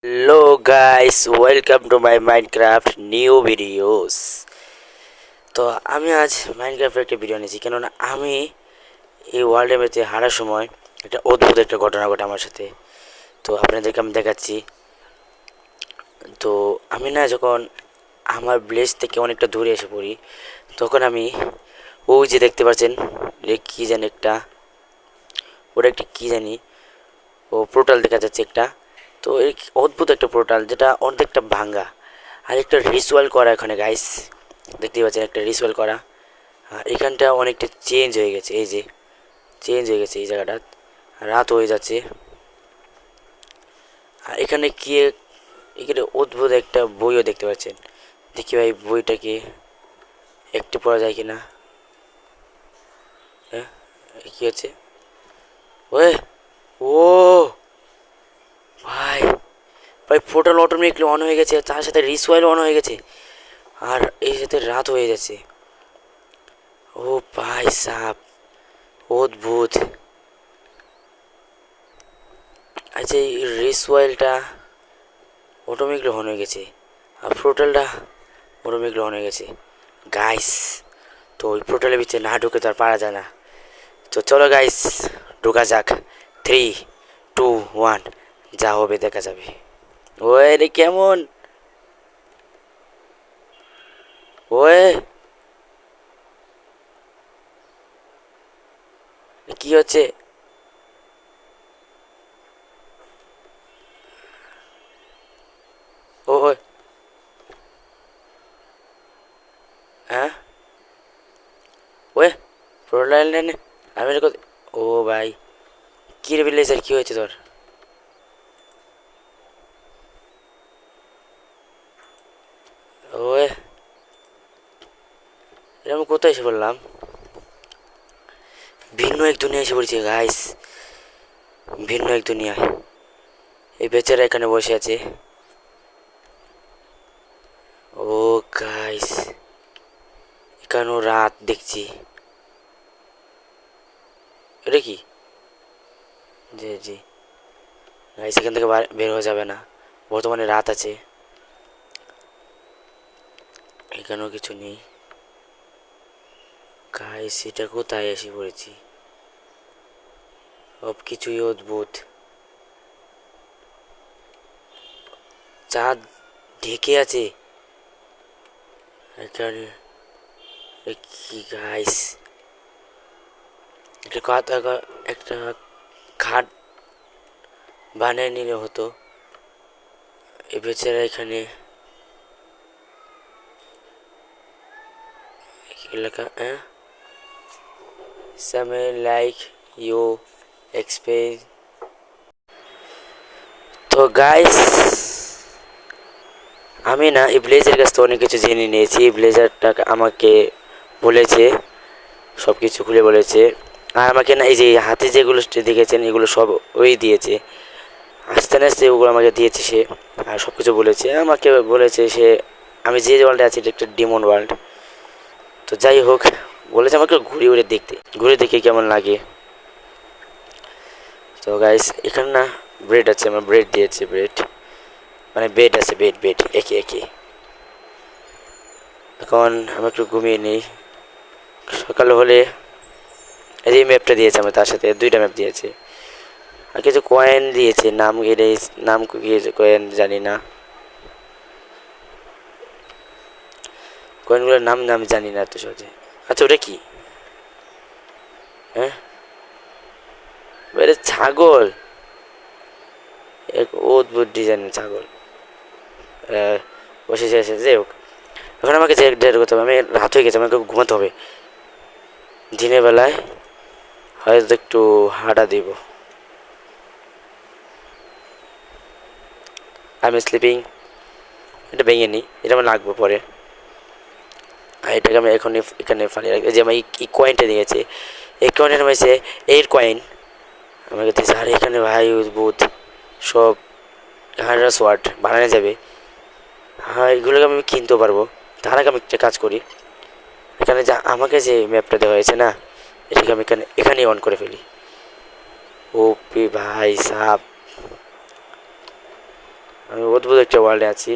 Hello guys, welcome to my Minecraft new videos. তো আমি আজ মাইনক্রাফটের একটা ভিডিও নিয়েছি, কেননা আমি এই ওয়ার্ল্ডের মধ্যে হারার সময় একটা অদ্ভুত একটা ঘটনা ঘটে আমার সাথে। তো আপনাদেরকে আমি দেখাচ্ছি। তো আমি না যখন আমার ভিলেজ থেকে অনেকটা দূরে এসে পড়ি, তখন আমি ওই যে দেখতে পাচ্ছেন কী জানি একটা, ওটা একটা কী জানি, ও পোর্টাল দেখা যাচ্ছে একটা। তো এই অদ্ভুত একটা পোর্টাল যেটা অর্ধেকটা ভাঙ্গা, আর একটা রিচুয়াল করা এখানে গাইস, দেখতেই পাচ্ছেন একটা রিচুয়াল করা। আর এখানটা অনেকটা চেঞ্জ হয়ে গেছে, এই যে চেঞ্জ হয়ে গেছে এই জায়গাটা, রাত হয়ে যাচ্ছে। আর এখানে কি এখানে অদ্ভুত একটা বইও দেখতে পাচ্ছেন। দেখি ভাই বইটাকে একটু পড়া যায় কিনা। হ্যাঁ, কি হচ্ছে ওয়ে, ও ভাই, ভাই পোর্টাল অটোমেটিকলি অন হয়ে গেছে, তার সাথে রিচুয়াল অন হয়ে গেছে, আর এই সাথে রাত হয়ে যাচ্ছে। ও ভাই সাব, অদ্ভুত। আচ্ছা, এই রিচুয়ালটা অটোমেটিকলি অন হয়ে গেছে, আর পোর্টালটা অটোমেটিকলি অন হয়ে গেছে গাইস। তো ওই পোর্টালের ভিতরে না ঢুকে তো আর পারা যায় না। তো চলো গাইস, ঢোকা যাক। 3, 2, 1, যা হবে দেখা যাবে। ওয়ে রে কেমন, ওয়ে কি হচ্ছে? ও ওই, হ্যাঁ, ওয়ে পোর্টাল লাইনে আমি ও ভাই, কি রে বিল্লাই, কি হয়েছে তোর? ওয়ে, আমি কোথায় এসে বললাম? ভিন্ন এক দুনিয়া এসে পড়েছে গাইস, ভিন্ন এক দুনিয়ায়। এই বেচারা এখানে বসে আছে। ও গাইস, এখানেও রাত দেখছি। এটা কি? জি জি গাইস, এখান থেকে বের হওয়া যাবে না, বর্তমানে রাত আছে। এখানেও কিছু নেই গাইস, এটা কোথায় এসে পড়েছি? সব কিছুই অদ্ভুত। চাঁদ ঢেকে আছে এখানে। কি গাইস, একটা কথা, একটা খাট বানিয়ে নিলে হতো। এ বেচারা এখানে লেখা, হ্যাঁ, সামে লাইক ইউ এক্সপেরিয়েন্স। তো গাইস, আমি না এই ব্লেজের কাছ থেকে অনেক কিছু জেনে নিয়েছি। এই ব্লেজারটা আমাকে বলেছে, সব কিছু খুলে বলেছে। আর আমাকে না এই যে হাতে যেগুলো দেখেছেন এগুলো সব ওই দিয়েছে, আস্তে আস্তে ওগুলো আমাকে দিয়েছে সে। আর সব কিছু বলেছে আমাকে, বলেছে সে আমি যে ওয়ার্ল্ডে আছি এটা একটা ডিমন ওয়ার্ল্ড। তো যাই হোক, বলেছে আমাকে ঘুরে ঘুরে দেখতে, ঘুরে দেখে কেমন লাগে। তো গাইস, এখানে না ব্রেড আছে, আমার ব্রেড দিয়েছে, ব্রেড মানে বেড আছে, বেড বেড একে একে। এখন আমি একটু ঘুমিয়ে নিই, সকাল হলে। এই যে ম্যাপটা দিয়েছে আমার, তার সাথে দুইটা ম্যাপ দিয়েছে, আর কিছু কয়েন দিয়েছে, নাম এটা নাম কি কয়েন জানি না, কয়েনগুলোর নাম নাম জানি না এত সহজে। আচ্ছা ওটা কি? হ্যাঁ, এটা ছাগল, এক অদ্ভুত ডিজাইনের ছাগল বসেছে এসে। যাই হোক, এখন আমাকে যে ডেট করতে হবে, আমি রাত হয়ে গেছে, আমাকে ঘুমাতে হবে। দিনের বেলায় হয়তো একটু হাঁটা দিব। I am sleeping. এটা ভেঙে নিই, এটা আমার লাগবে পরে। আর এটাকে আমি এখন এখানে ফালিয়ে রাখি। যে আমার এই কয়েনটা দিয়েছে, এই কয়েনটা হয়েছে 8 কয়েন আমাকে দিয়েছে। আর এখানে ভাই বুথ সব 100 ওয়াট বানানো যাবে। হ্যাঁ, এগুলোকে আমি কিনতেও পারবো। তার আগে আমি একটা কাজ করি, এখানে যা আমাকে যে ম্যাপটা দেওয়া হয়েছে না, এটাকে আমি এখানেই অন করে ফেলি। ওপি ভাই সাব, আমি অদ্ভুত একটা ওয়ার্ল্ডে আছি।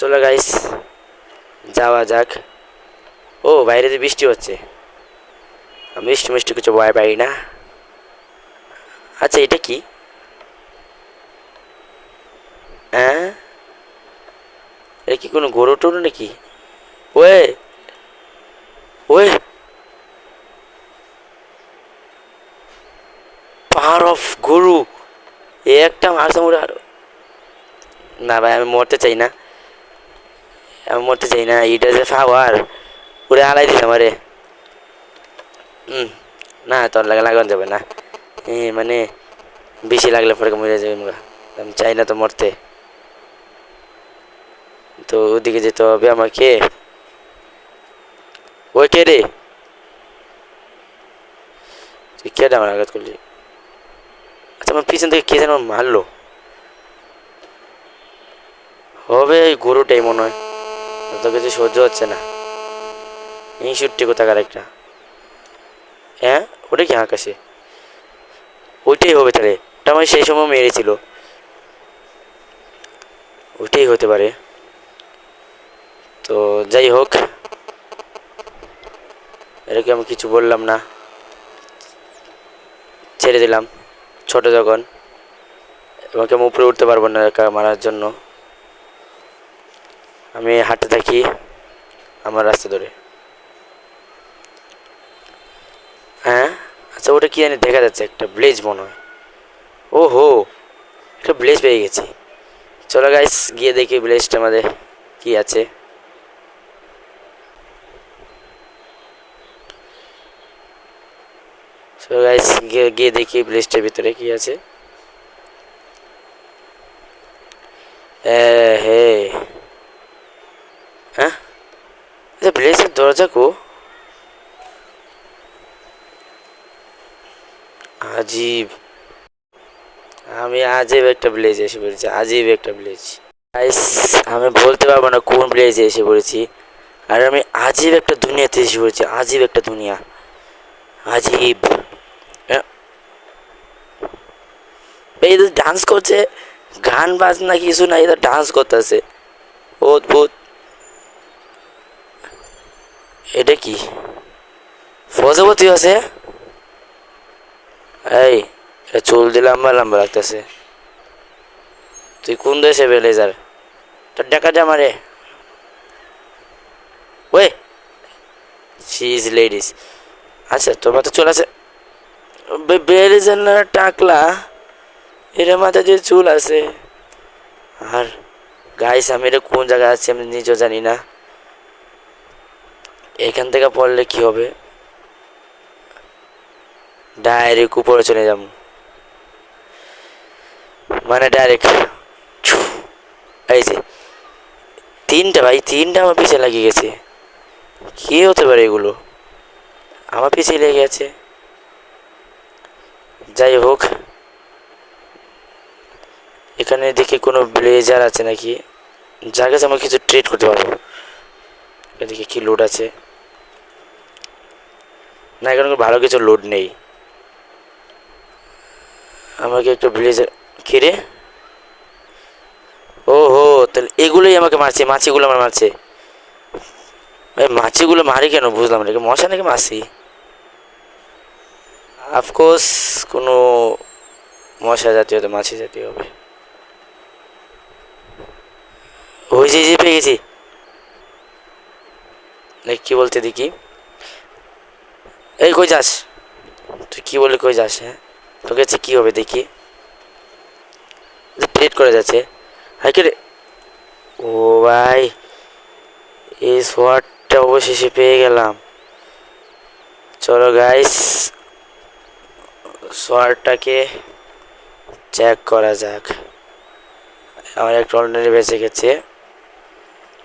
চলো গাইস যাওয়া যাক। ও বাইরে যে বৃষ্টি হচ্ছে, আমি মিষ্টি মিষ্টি কিছু ভয় পাই না। আচ্ছা এটা কি? হ্যাঁ, এটা কি কোনো গরু টরু নাকি? ওয়ে ওয়ে, পাহাড় অফ গরু, এ একটা মারছে মোড়ে আরো। না ভাই আমি মরতে চাই না, আমি মরতে চাই না, এটা যে পাওয়ার পুরে হালাই দিছে আমারে। হুম, না তোর লাগা লাগানো যাবে না, মানে বেশি লাগলে পরে মরে যাবে আমরা, আমি চাই না তো মরতে। তো ওদিকে যেতে হবে আমাকে। ওই কে রে? তুই কে আমার আঘাত করলি? আচ্ছা আমার পিছন থেকে কে যেন মারলো, হবে এই গরুটাই মনে হয়। তো কিছু সহ্য হচ্ছে না, এই সুট্টি কোথাকার একটা। হ্যাঁ ওটা কি আকাশে? ওইটাই হবে তাহলে, ওটা আমার সেই সময় মেরেছিল, ওইটাই হতে পারে। তো যাই হোক, এটাকে আমি কিছু বললাম না, ছেড়ে দিলাম। ছোট যখন, আমাকে আমি উপরে উঠতে পারবো না একা মারার জন্য, আমি হাঁটতে থাকি আমার রাস্তা ধরে। হ্যাঁ আচ্ছা ওটা কি জানি দেখা যাচ্ছে, একটা ব্লেজ মনে হয়। ও হো, একটা ব্লেজ পেয়ে গেছি। চলো গাইস গিয়ে দেখি ব্লেজটা আমাদের কি আছে। চলো গাইস গিয়ে গিয়ে দেখি ব্লেজটার ভিতরে কি আছে। হে, হ্যাঁ আচ্ছা ব্লেজের দরজা কো? আজীব, আমি আজীব একটা ব্লেজ এসে পড়েছি, আজীব একটা ব্লেজ। গাইস আমি বলতে পারবো না কোন ব্লেজে এসে পড়েছি, আর আমি আজীব একটা দুনিয়াতে এসে পড়েছি, আজীব একটা দুনিয়া, আজীব। এই তো ডান্স করছে, গান বাজনা কিছু না, এটা ডান্স করতেছে, অদ্ভুত। এটা কি প্রজাপতি আছে? এই চুল দিলে লম্বা লম্বা লাগতেছে। তুই কোন দেশে বেলেজার, তোর দেখা যা মারে। Way she is ladies. আচ্ছা তোর মাথা চুল আছে, বেলেজার না টাকলা, এর মাথা যে চুল আছে। আর গাইস আমি এটা কোন জায়গায় আছি আমি নিজেও জানি না, এখান থেকে পড়লে কি হবে? ডাইরেক্ট উপরে চলে যাব, মানে ডাইরেক্ট। এই যে তিনটা ভাই, তিনটা আমার পিছিয়ে লাগিয়ে গেছে, কি হতে পারে এগুলো, আমার পিছিয়ে লেগে গেছে। যাই হোক, এখানে দেখি কোনো ব্লেজার আছে নাকি, যার কাছে আমরা কিছু ট্রেড করতে পারবো। এদিকে কি লোড আছে? না এখানে কোনো ভালো কিছু লোড নেই। আমাকে একটা ব্লেজার, কি রে? ও হো, তাহলে এগুলোই আমাকে মারছে, মাছিগুলো আমার মারছে। ভাই মাছিগুলো মারি কেন বুঝলাম না, মশা নাকি মাছি? অফকোর্স কোনো মশা জাতীয় তো মাছি জাতীয় হবে। ওই যে পেয়ে গেছি, কি বলতে দেখি। এই কই যাস তুই, কি বলে কই যাস? হ্যাঁ তোকে কাছে কি হবে দেখি, প্লেট করে যাচ্ছে। হাই কে রে? ও ভাই, এই সোয়ারটা অবশেষে পেয়ে গেলাম। চলো গাইস সোয়ারটাকে চেক করা যাক। আমার একটা অলরেডি বেঁচে গেছে,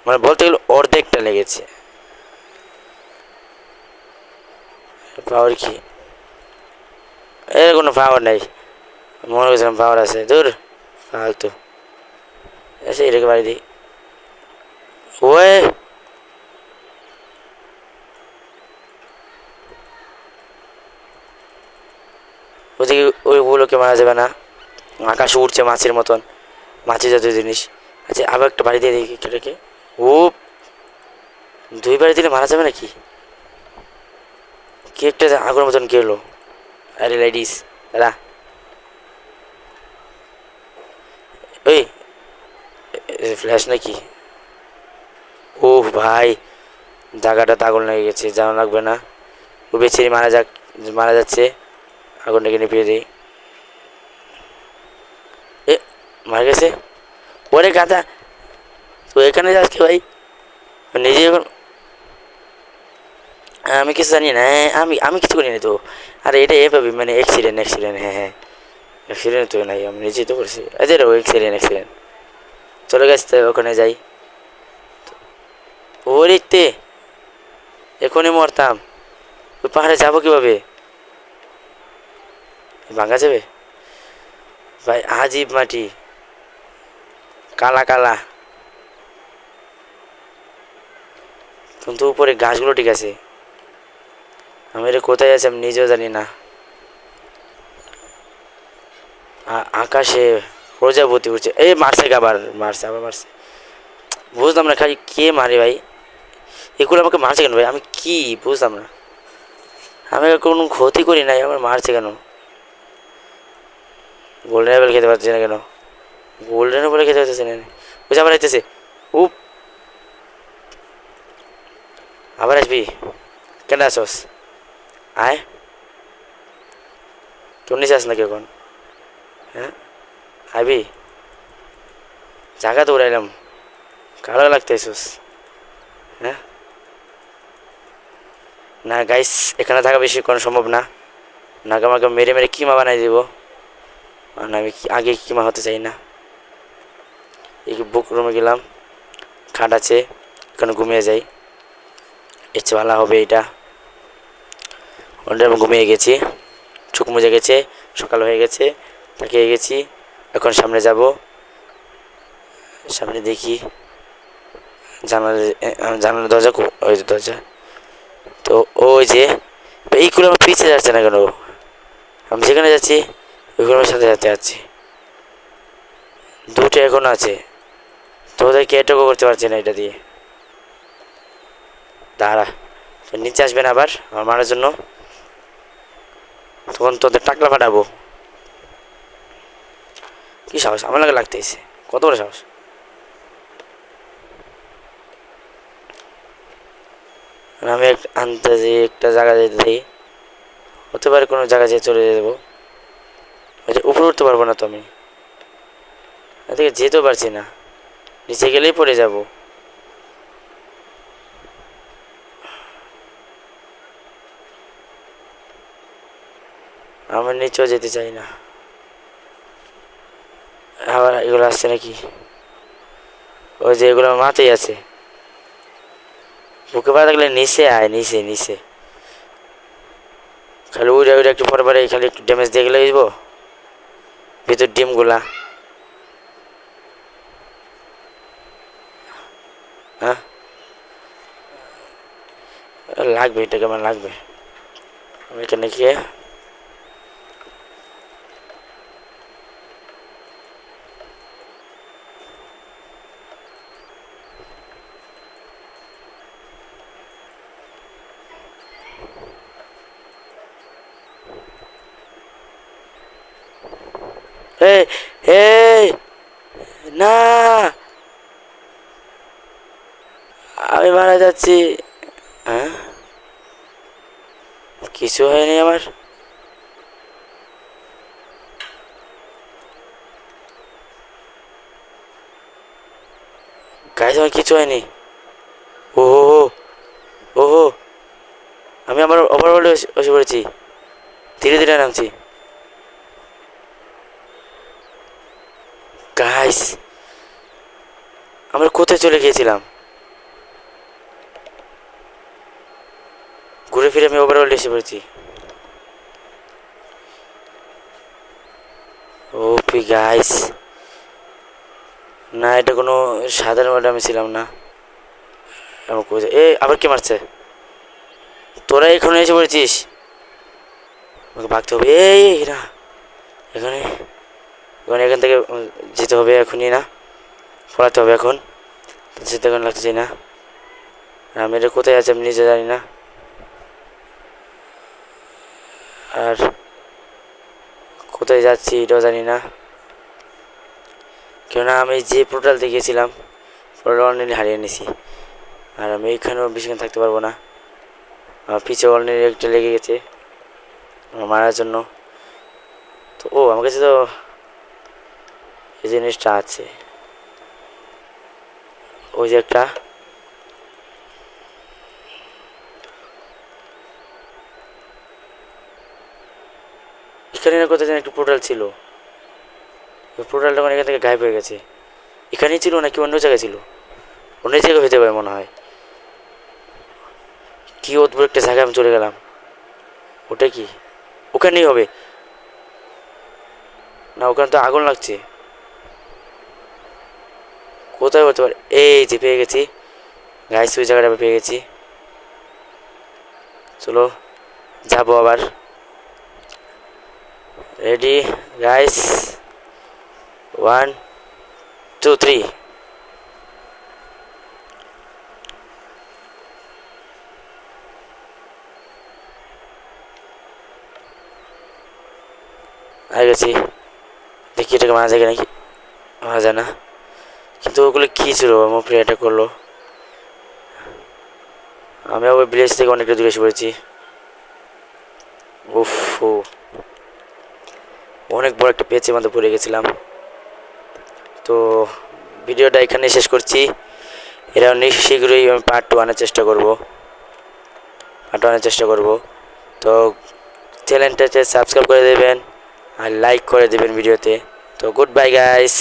মানে বলতে গেলে অর্ধেকটা লেগেছে। পাওয়ার কি? এর কোনো পাওয়ার নাই, মনে করছিলাম পাওয়ার আছে, দূর ফালতু। এসে এটাকে বাড়ি দিই। ওয়ে ওদিকে ওইগুলোকে মারা যাবে না। আকাশে উড়ছে মাছের মতন, মাছের জাতীয় জিনিস। আচ্ছা আবার একটা বাড়ি দিয়ে দেখি এটাকে। ও, দুই বাড়ি দিলে মারা যাবে নাকি? কি একটা আগুনের মতন কি হলো? আরে লেডিস, দাদা, ওই ফ্ল্যাশ নাকি? ও ভাই, জায়গাটা আগুন লেগে গেছে, জানা লাগবে না। ও বেচারি মারা যাক, মারা যাচ্ছে। আগুনটাকে নিভিয়ে দিই। এ, মারা গেছে। ওরে গাদা, তো এখানে যাস কি ভাই? নিজে এখন আমি কিছু জানি না। আমি আমি কিছু করি না তো। আরে এটা এভাবে মানে অ্যাক্সিডেন্ট অ্যাক্সিডেন্ট, হ্যাঁ হ্যাঁ, অ্যাক্সিডেন্ট তো নাই, আমি নিজেই তো করছি। আচ্ছা রে, অ্যাক্সিডেন্ট অ্যাক্সিডেন্ট। চলে গেছে, ওখানে যাই। ও দেখতে এখনই মরতাম। ওই পাহাড়ে যাবো কিভাবে? ভাঙা যাবে ভাই? আজিব মাটি, কালা কালা, কিন্তু উপরে গাছগুলো ঠিক আছে। আমি এটা কোথায় আছে আমি নিজেও জানি না। আকাশে প্রজাপতি উঠছে। এই মারছে, আবার মারছে, আবার মারছে। বুঝলাম না খালি কে মারে ভাই? এগুলো আমাকে মারছে কেন ভাই? আমি কি বুঝলাম না। আমি কোনো ক্ষতি করি নাই, আমার মারছে কেন? গোল্ডেন অ্যাপেল খেতে পারছি না কেন? গোল্ডেন অ্যাপেল খেতে পারতেছে না। বুঝে আবার আইতেছে। উপ, আবার আসবি? কেন আসস? আয়, তোর নিচে আস নাকি এখন? হ্যাঁ, আইবি? জায়গা তো উড়াইলাম, কালো লাগতে আসস? হ্যাঁ, না গাইস, এখানে থাকা বেশি কোনো সম্ভব না। নাকে আমাকে মেরে মেরে কিমা বানাই দিব। আর আমি আগে কিমা হতে চাই না। এই বুক রুমে গেলাম, খাট আছে, এখানে ঘুমিয়ে যাই। এর চেয়ে ভালো হবে এটা। আমি ঘুমিয়ে গেছি, চোখ মুজে গেছে, সকাল হয়ে গেছে, তাকিয়ে গেছি। এখন সামনে যাব, সামনে দেখি জানালার দরজা, ওই যে দরজা। তো ওই যে এইগুলো আমার পিছিয়ে যাচ্ছে না কেন? আমি যেখানে যাচ্ছি ওইগুলো আমার সাথে সাথে যাচ্ছি। দুটো এখনো আছে, তোদেরকে এটুকু করতে পারছি না এটা দিয়ে। দাঁড়া, তো নিচে আসবে না আবার আমার মারার জন্য? তখন তোদের টাকলা ফাটাবো। কি সাহস আমার লাগে লাগতেছে? কত বড় সাহস! আমি আন্দাজে একটা জায়গা যেতে দিই, হতে পারে কোনো জায়গায় যেয়ে চলে যাবো। উপরে উঠতে পারবো না তো আমি, এদিকে যেতেও পারছি না, নিচে গেলেই পড়ে যাব। আমার নিচেও যেতে চাই না। আবার এগুলো আসছে নাকি? ওই যে এগুলো মাথায় আছে। বুকে পা থাকলে নিচে আয়, নিচে নিচে। খালি উড়ে উড়ে একটু পরে পরে খালি একটু ড্যামেজ দিয়ে গেলে বুঝবো ভিতর ডিমগুলা। হ্যাঁ, লাগবে, এটা কেমন লাগবে? আমি এখানে গিয়ে এই এই না, আমি মারা যাচ্ছি। হ্যাঁ, কিছু হয়নি আমার। গাইজ আমার কিছু হয়নি। ওহো, ওহো, আমি আমার ওভারওয়ার্ল্ডে বসে পড়েছি, ধীরে ধীরে নামছি। গাইস, আমরা কোথায় চলে গিয়েছিলাম? ঘুরে ফিরে আমি ওভারওয়ার্ল্ডে এসে পড়েছি। ওপি গাইস, না এটা কোনো সাধারণ ওয়ার্ল্ডে আমি ছিলাম না। এ আবার কে মারছে? তোরা এখানে এসে পড়েছিস, আমাকে ভাগতে হবে। এই না, এখানে এখন এখান থেকে যেতে হবে এখনই, না পড়াতে হবে এখন। যেতে এখন লাগছে না। আমি এটা কোথায় আছে আমি নিজে জানি না। আর কোথায় যাচ্ছি এটাও জানি না, কেননা আমি যে পোর্টাল গিয়েছিলাম পোর্টাল অলরেডি হারিয়ে নিছি। আর আমি এখানেও বেশিক্ষণ থাকতে পারবো না। আমার পিছে অলরেডি একটা লেগে গেছে মারার জন্য। তো আমার কাছে তো এই জিনিসটা আছে, ওই যে একটা এখানে না কোথায় যেন একটা পোর্টাল ছিল। ওই পোর্টালটা মানে এখান থেকে গায়েব হয়ে গেছে। এখানেই ছিল নাকি অন্য জায়গায় ছিল? অন্য জায়গায় হতে পারে মনে হয়। কি অদ্ভুত একটা জায়গায় আমি চলে গেলাম। ওটা কি ওখানেই হবে? না ওখানে তো আগুন লাগছে। কোথায় হতে পারে? এই যে পেয়ে গেছি গাইস, ওই জায়গাটা পেয়ে গেছি। চলো যাবো আবার। Ready guys, 1 2 3। আগে গেছি, দেখি এটাকে মারা যায় নাকি। মারা যায় না, কিন্তু ওগুলো কী ছিল? আমার প্লে অ্যাটাক করলো। আমি ওই ভিলেজ থেকে অনেকটা দূরে এসে পড়েছি। উফ, অনেক বড় একটা পেঁচের মধ্যে পড়ে গেছিলাম। তো ভিডিওটা এখানে শেষ করছি। এরা শীঘ্রই আমি পার্ট 2 আনার চেষ্টা করব। তো চ্যানেলটাতে সাবস্ক্রাইব করে দেবেন আর লাইক করে দেবেন ভিডিওতে। তো গুড বাই গাইস।